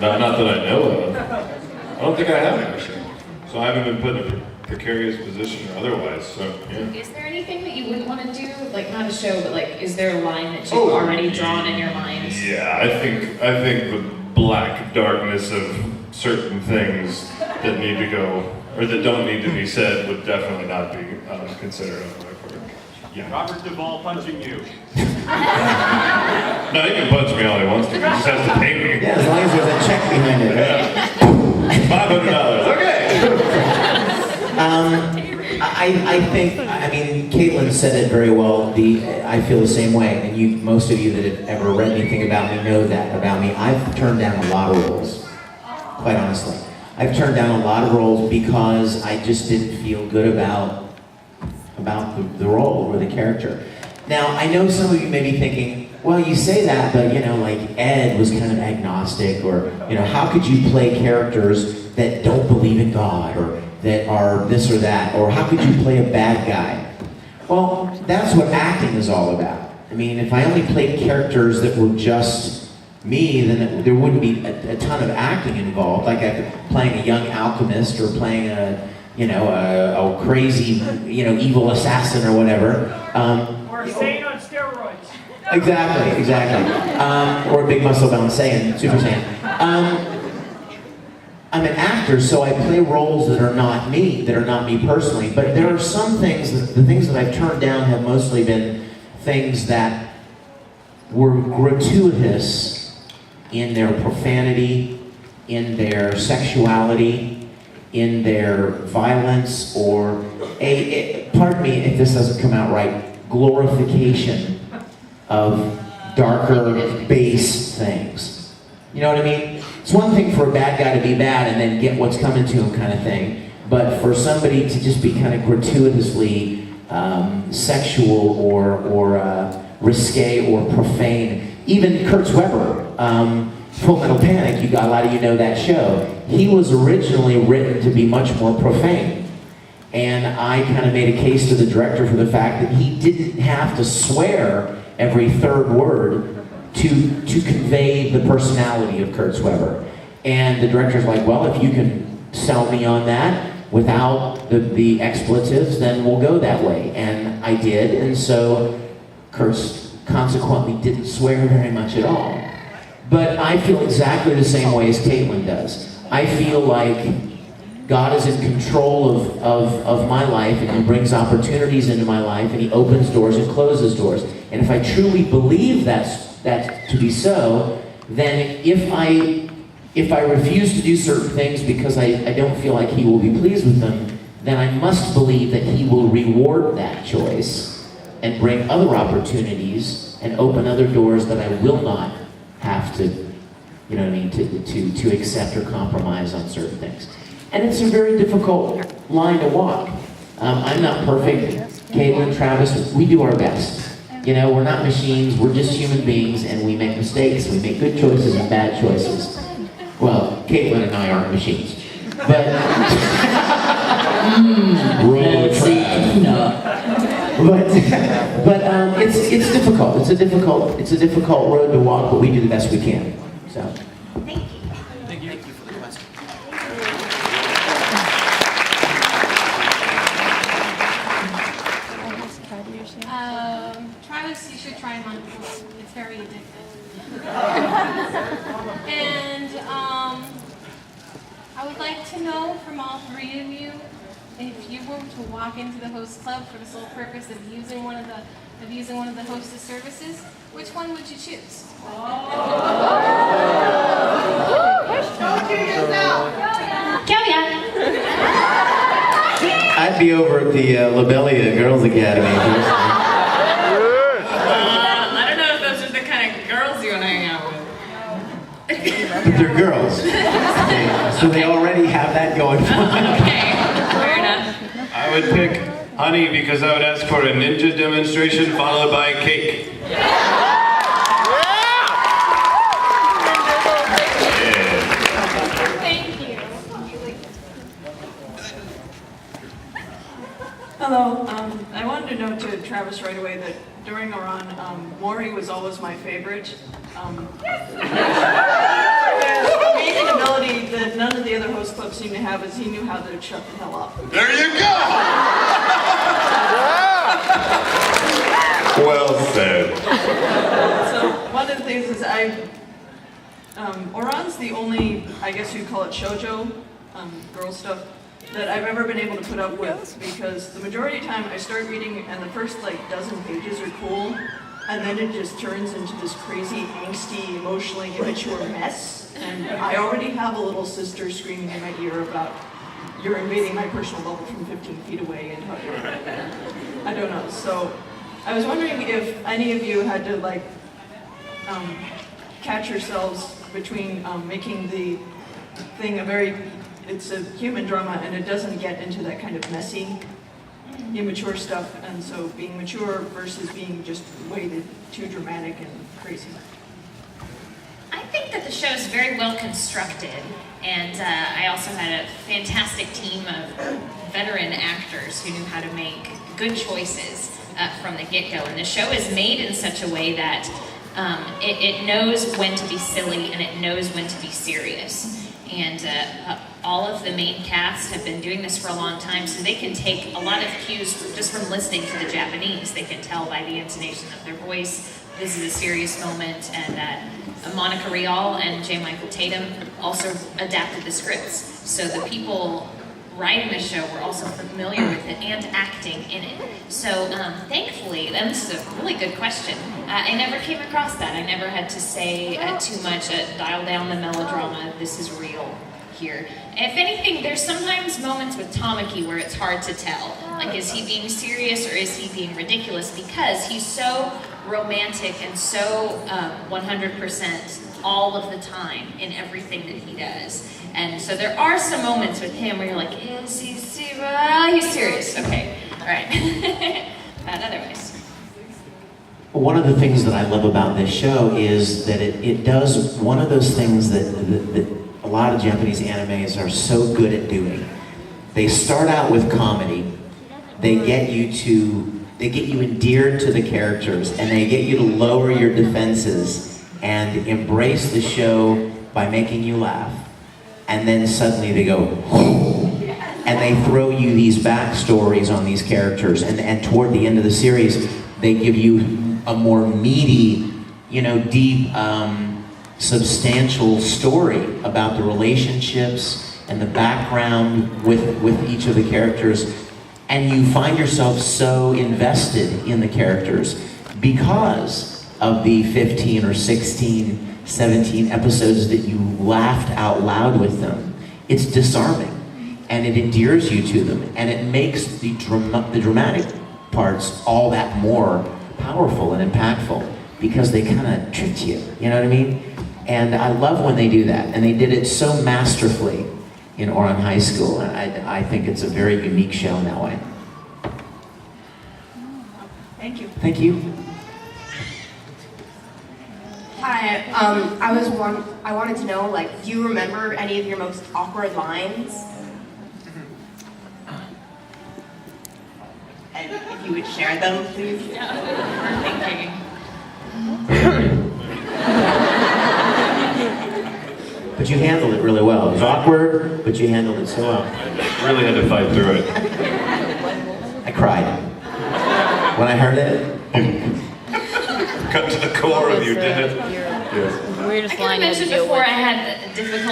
No, not that I know of. I don't think I have actually. So I haven't been put in a precarious position or otherwise, so yeah. Is there anything that you wouldn't want to do? Like, not a show, but like, is there a line that you've already drawn in your mind? Yeah, I think the black darkness of certain things that need to go, or that don't need to be said would definitely not be considered on my part. Yeah. Robert Duvall punching you. No, he can punch me all he wants to. He just has to pay me. Yeah, as long as there's a check behind it. $500. Okay. I think, I mean, Caitlin said it very well. I feel the same way, and most of you that have ever read anything about me know that about me. I've turned down a lot of roles, quite honestly. I've turned down a lot of roles because I just didn't feel good about the role or the character. Now, I know some of you may be thinking, well, you say that, but you know, like Ed was kind of agnostic, or you know, how could you play characters that don't believe in God, or that are this or that, or how could you play a bad guy? Well, that's what acting is all about. I mean, if I only played characters that were just me, then there wouldn't be a ton of acting involved, like playing a young alchemist or playing a crazy, evil assassin or whatever. Or a saint on steroids. Exactly. Or a big muscle-bound Saiyan, Super Saiyan. I'm an actor, so I play roles that are not me personally. But there are some things, the things that I've turned down have mostly been things that were gratuitous in their profanity, in their sexuality, in their violence, or pardon me if this doesn't come out right, glorification of darker, base things. You know what I mean? It's one thing for a bad guy to be bad and then get what's coming to him kind of thing, but for somebody to just be kind of gratuitously sexual or risque or profane. Even Kurt Weber, Full Metal Panic, a lot of you know that show. He was originally written to be much more profane. And I kind of made a case to the director for the fact that he didn't have to swear every third word to convey the personality of Kurt Weber. And the director's like, well, if you can sell me on that without the expletives, then we'll go that way. And I did, and so Kurt consequently didn't swear very much at all. But I feel exactly the same way as Caitlin does. I feel like God is in control of my life, and He brings opportunities into my life, and He opens doors and closes doors. And if I truly believe that to be so, then if I refuse to do certain things because I don't feel like He will be pleased with them, then I must believe that He will reward that choice and bring other opportunities and open other doors that I will not have to, to accept or compromise on certain things. And it's a very difficult line to walk. I'm not perfect. Caitlin, Travis, we do our best. We're not machines, we're just human beings, and we make mistakes. We make good choices and bad choices. Well, Caitlin and I aren't machines. But it's difficult. It's a difficult road to walk, but we do the best we can. So Thank you. Thank you. Thank you for the question. Travis, you should try Montfort. It's very addictive. And I would like to know from all three of you, if you were to walk into the host club for the sole purpose of using one of the hostess services, which one would you choose? I'd be over at the Lobelia Girls Academy. I don't know if those are the kind of girls you want to hang out with. But they're girls. So they already have that going for them. Okay, fair enough. I would pick honey because I would ask for a ninja demonstration followed by cake. Thank you. Hello. I wanted to note to Travis right away that during Ouran, Maury was always my favorite. the amazing ability that none of the other host clubs seem to have is he knew how to shut the hell up. There you go! Well said. So one of the things is Ouran's the only, I guess you'd call it shoujo, girl stuff, that I've ever been able to put up with, because the majority of the time I start reading and the first like dozen pages are cool, and then it just turns into this crazy, angsty, emotionally immature mess, and I already have a little sister screaming in my ear about, you're invading my personal bubble from 15 feet away, and I don't know. So I was wondering if any of you had to like catch yourselves between making the thing it's a human drama and it doesn't get into that kind of messy, immature stuff, and so being mature versus being just way too dramatic and crazy. I think that the show is very well constructed, and I also had a fantastic team of veteran actors who knew how to make good choices from the get-go. And the show is made in such a way that it knows when to be silly and it knows when to be serious. And all of the main cast have been doing this for a long time, so they can take a lot of cues just from listening to the Japanese. They can tell by the intonation of their voice, this is a serious moment, and Monica Rial and J. Michael Tatum also adapted the scripts. So the people writing the show were also familiar with it and acting in it. So thankfully, and this is a really good question, I never came across that. I never had to say too much, dial down the melodrama, this is real here. If anything, there's sometimes moments with Tamaki where it's hard to tell. Like, is he being serious or is he being ridiculous? Because he's so romantic and so 100% all of the time in everything that he does. And so there are some moments with him where you're like, is he serious? He's serious. Okay, all right. But otherwise. One of the things that I love about this show is that it does one of those things that a lot of Japanese animes are so good at doing. They start out with comedy. They get you endeared to the characters, and they get you to lower your defenses and embrace the show by making you laugh. And then suddenly they go, and they throw you these backstories on these characters, and toward the end of the series, they give you a more meaty, deep, substantial story about the relationships and the background with each of the characters, and you find yourself so invested in the characters because of the 15 or 16 17 episodes that you laughed out loud with them. It's disarming, and it endears you to them, and it makes the dramatic parts all that more powerful and impactful because they kind of tricked you, you know what I mean? And I love when they do that, and they did it so masterfully in Ouran High School, and I think it's a very unique show in that way. Thank you. Thank you. Hi, I wanted to know, do you remember any of your most awkward lines? And if you would share them, please. Thinking. But you handled it really well. It was awkward, but you handled it so well. Really had to fight through it. I cried. When I heard it, Cut to the core of you, did it? Yes. I think I mentioned before I had difficulty